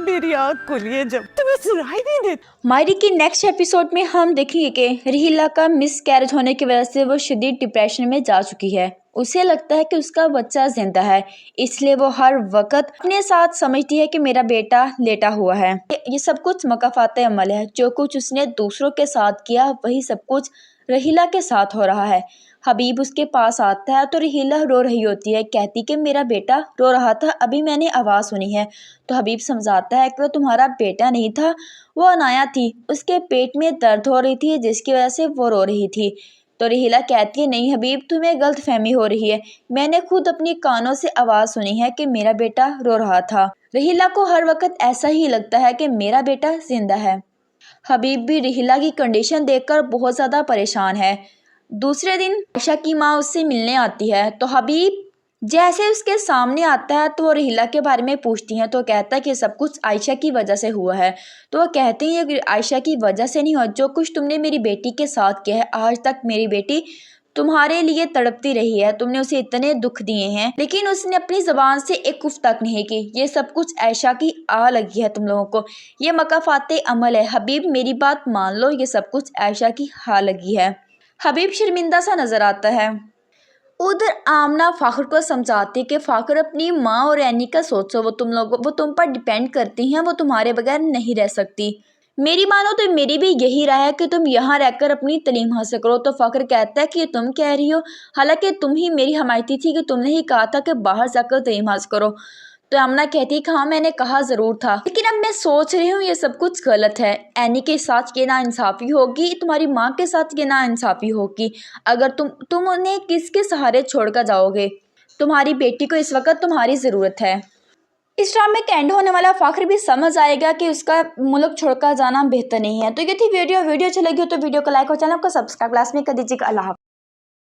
मेरी आँख खुली है जब तुम्हें सुनाई नहीं देता। मायरी के नेक्स्ट एपिसोड में हम देखेंगे कि रहीला का मिस कैरेज होने की वजह से वो शदीद डिप्रेशन में जा चुकी है। उसे लगता है कि उसका बच्चा जिंदा है, इसलिए वो हर वक्त अपने साथ समझती है कि मेरा बेटा लेटा हुआ है। ये सब कुछ मकाफाते अमल है। जो कुछ उसने दूसरों के साथ किया वही सब कुछ रहीला के साथ हो रहा है। हबीब उसके पास आता है तो रहीला रो रही होती है, कहती कि मेरा बेटा रो रहा था, अभी मैंने आवाज़ सुनी है। तो हबीब समझाता है कि वो तुम्हारा बेटा नहीं था, वो अनाया थी, उसके पेट में दर्द हो रही थी जिसकी वजह से वो रो रही थी। तो रहीला कहती है नहीं हबीब, तुम्हें गलत फहमी हो रही है, मैंने खुद अपनी कानों से आवाज़ सुनी है कि मेरा बेटा रो रहा था। रहीला को हर वक्त ऐसा ही लगता है कि मेरा बेटा जिंदा है। हबीब भी रहीला की कंडीशन देखकर बहुत ज़्यादा परेशान है। दूसरे दिन आयशा की माँ उससे मिलने आती है तो हबीब जैसे उसके सामने आता है तो वो रहीला के बारे में पूछती हैं तो कहता है कि सब कुछ आयशा की वजह से हुआ है। तो वो कहते हैं कि आयशा की वजह से नहीं हुआ, जो कुछ तुमने मेरी बेटी के साथ किया है, आज तक मेरी बेटी तुम्हारे लिए तड़पती रही है, तुमने उसे इतने दुख दिए हैं लेकिन उसने अपनी ज़बान से एक उफ तक नहीं की। ये सब कुछ आयशा की आ लगी है तुम लोगों को, ये मकाफाते अमल है। हबीब मेरी बात मान लो, ये सब कुछ आयशा की आ लगी है। हबीब शर्मिंदा सा नजर आता है। उधर आमना फ़ाखर को समझाती कि फ़ाखर अपनी माँ और एनी का सोचो, वो तुम पर डिपेंड करती हैं, वो तुम्हारे बगैर नहीं रह सकती। मेरी मानो तो मेरी भी यही राय है कि तुम यहाँ रहकर अपनी तालीम हासिल करो। तो फ़ाखर कहता है कि ये तुम कह रही हो, हालांकि तुम ही मेरी हमायती थी कि तुमने ही कहा था कि बाहर जाकर तालीम हासिल करो। तो आमना कहती है कि हाँ मैंने कहा ज़रूर था, लेकिन अब मैं सोच रही हूँ ये सब कुछ गलत है। एनी के साथ ये नाइंसाफ़ी होगी, तुम्हारी माँ के साथ ये नाइंसाफ़ी होगी। अगर तुम उन्हें किसके सहारे छोड़कर जाओगे? तुम्हारी बेटी को इस वक्त तुम्हारी ज़रूरत है। इस ड्रामे के एंड होने वाला फ़ाखर भी समझ आएगा कि उसका मुल्क छोड़कर जाना बेहतर नहीं है। तो ये थी वीडियो अच्छी लगी हो तो वीडियो को लाइक और चैनल को सब्सक्राइब लास्ट में कर दीजिएगा। अल्लाह हाफ़िज़।